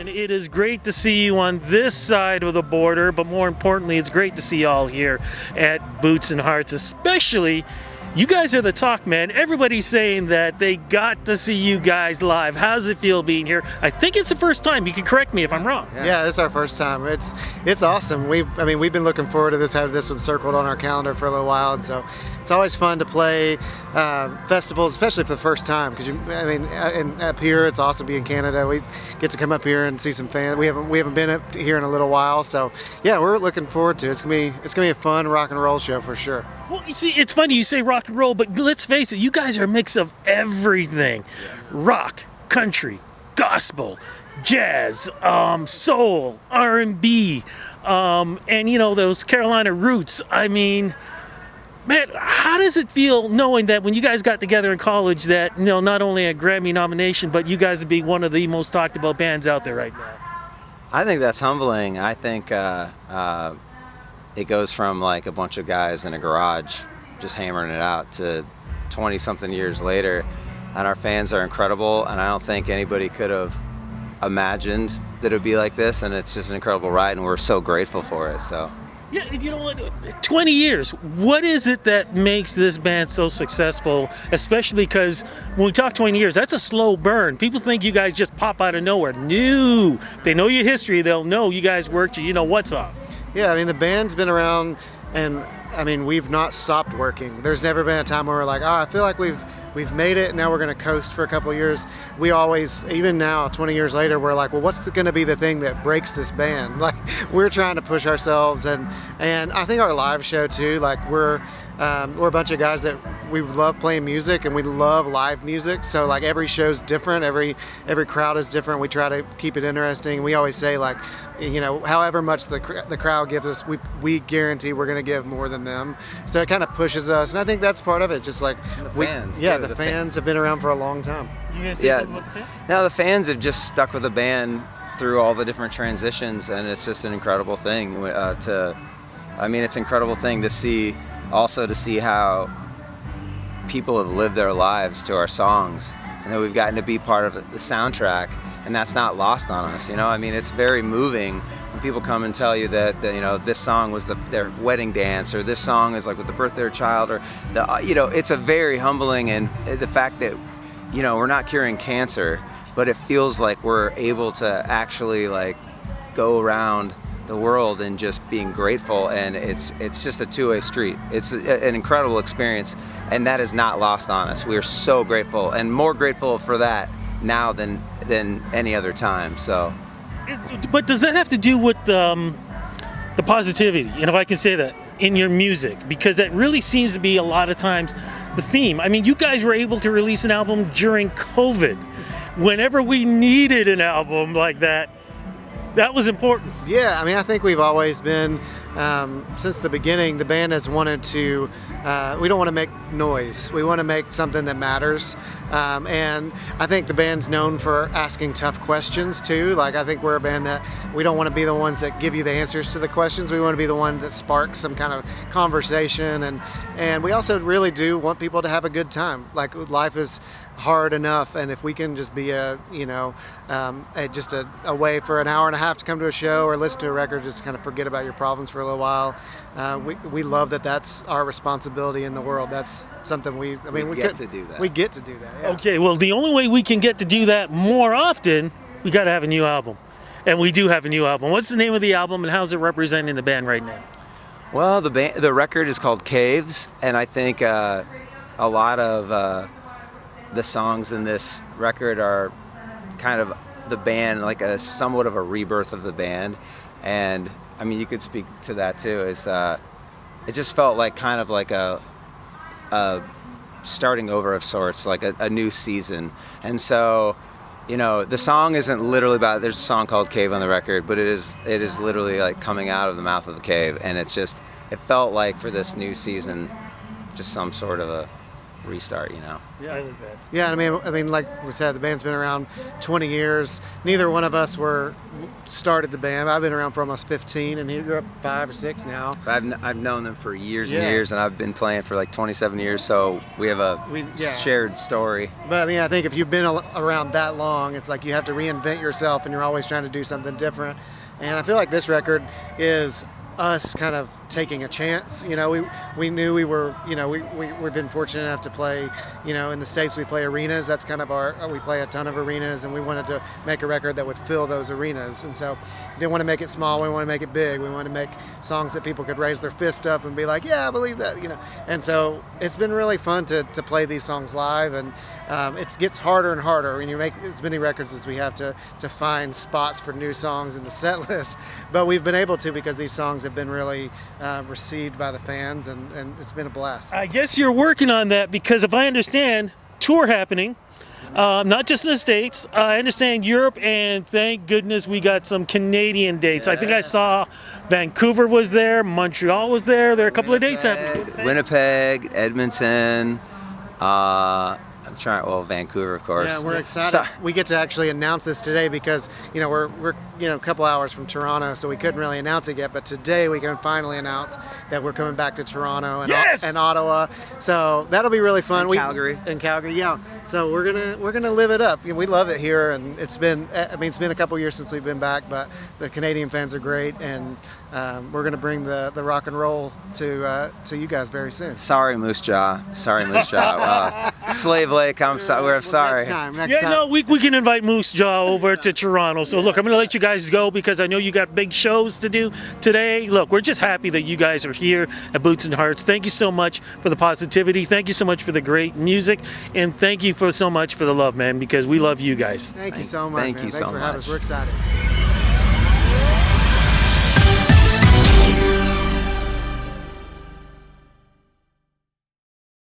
gentlemen, it is great to see you on this side of the border, but more importantly, it's great to see you all here at Boots and Hearts, especially you guys are the talk, man. Everybody's saying that they got to see you guys live. How does it feel being here? I think it's the first time. You can correct me if I'm wrong. Yeah, it's our first time. It's awesome. We've been looking forward to this, having this one circled on our calendar for a little while, and so it's always fun to play festivals, especially for the first time. Because and up here, it's awesome being in Canada. We get to come up here and see some fans. We haven't been up here in a little while, so yeah, we're looking forward to it. It's gonna be a fun rock and roll show for sure. Well, you see, it's funny you say rock and roll, but let's face it, you guys are a mix of everything. Rock, country, gospel, jazz, soul, R&B, and those Carolina roots. I mean, man, how does it feel knowing that when you guys got together in college that, not only a Grammy nomination, but you guys would be one of the most talked about bands out there right now? I think that's humbling. I think it goes from like a bunch of guys in a garage just hammering it out to 20-something years later, and our fans are incredible, and I don't think anybody could have imagined that it would be like this, and it's just an incredible ride, and we're so grateful for it. So yeah, you know what, 20 years, what is it that makes this band so successful, especially because when we talk 20 years, that's a slow burn. People think you guys just pop out of nowhere. No, they know your history, they'll know you guys worked, you know what's up. Yeah, the band's been around, and we've not stopped working. There's never been a time where we're like, I feel like we've made it, now we're going to coast for a couple of years. We always, even now, 20 years later, we're like, well, what's going to be the thing that breaks this band? Like, we're trying to push ourselves, and I think our live show too, like we're a bunch of guys that we love playing music, and we love live music. So like every show's different, every crowd is different. We try to keep it interesting. We always say like, however much the crowd gives us, we guarantee we're going to give more than them. So it kind of pushes us, and I think that's part of it. Just like the fans have been around for a long time. You gonna say something about the fans? Now the fans have just stuck with the band through all the different transitions, and it's just an incredible thing. It's an incredible thing to see. Also to see how people have lived their lives to our songs, and that we've gotten to be part of the soundtrack, and that's not lost on us. It's very moving when people come and tell you that this song was their wedding dance, or this song is like with the birth of their child, or it's a very humbling, and the fact that we're not curing cancer, but it feels like we're able to actually like go around the world and just being grateful, and it's just a two-way street. It's an incredible experience, and that is not lost on us. We are so grateful, and more grateful for that now than any other time. So, but does that have to do with the positivity, if I can say that, in your music? Because that really seems to be a lot of times the theme. You guys were able to release an album during COVID. Whenever we needed an album like that was important. Yeah, I think we've always been, since the beginning, the band has wanted to, we don't want to make noise. We want to make something that matters. And I think the band's known for asking tough questions too. Like, I think we're a band that we don't want to be the ones that give you the answers to the questions. We want to be the one that sparks some kind of conversation. And we also really do want people to have a good time. Like, life is hard enough, and if we can just be a way for an hour and a half to come to a show or listen to a record, just kind of forget about your problems for a little while, we love that's our responsibility in the world. That's something we get to do that. We get to do that. Yeah. Okay, well, the only way we can get to do that more often, we got to have a new album, and we do have a new album. What's the name of the album, and how's it representing the band right now? Well, the record is called Caves, and I think a lot of the songs in this record are kind of the band, like a somewhat of a rebirth of the band. And you could speak to that too. It just felt like kind of like a starting over of sorts, like a new season. And so, the song isn't literally about, there's a song called Cave on the record, but it is literally like coming out of the mouth of the cave. And it felt like for this new season, just some sort of a restart, you know. Yeah, I mean, like we said, the band's been around 20 years. Neither one of us started the band. I've been around for almost 15, and you're up 5 or 6 now. I've known them for years and years, and I've been playing for like 27 years, so we have a shared story. But I mean, I think if you've been around that long, it's like you have to reinvent yourself, and you're always trying to do something different. And I feel like this record is us kind of taking a chance. You know, we knew we were, you know, we've been fortunate enough to play, you know, in the States we play arenas. That's kind of we play a ton of arenas, and we wanted to make a record that would fill those arenas. And so we didn't want to make it small, we want to make it big. We want to make songs that people could raise their fist up and be like, yeah, I believe that, you know. And so it's been really fun to play these songs live, and it gets harder and harder when you make as many records as we have to find spots for new songs in the set list. But we've been able to, because these songs have been really received by the fans, and it's been a blast. I guess you're working on that, because if I understand, tour happening, not just in the States, I understand Europe, and thank goodness we got some Canadian dates. I think I saw Vancouver was there, Montreal was there. There are a couple of dates happening. Winnipeg, Edmonton, Vancouver, of course. Yeah, we're excited. We get to actually announce this today because, you know, we're a couple hours from Toronto, so we couldn't really announce it yet. But today we can finally announce that we're coming back to Toronto and Ottawa. So that'll be really fun. Calgary. In Calgary, yeah. So we're gonna live it up. You know, we love it here, and it's been a couple years since we've been back, but the Canadian fans are great, and we're gonna bring the rock and roll to you guys very soon. Sorry, Moose Jaw. Slave Lake. I'm sorry. Next time. No, we can invite Moose Jaw over to Toronto. So look, I'm going to let you guys go because I know you got big shows to do today. Look, we're just happy that you guys are here at Boots and Hearts. Thank you so much for the positivity. Thank you so much for the great music, and thank you so much for the love, man, because we love you guys. Thank you so much. Thank you so Thanks for having much. us. We're excited.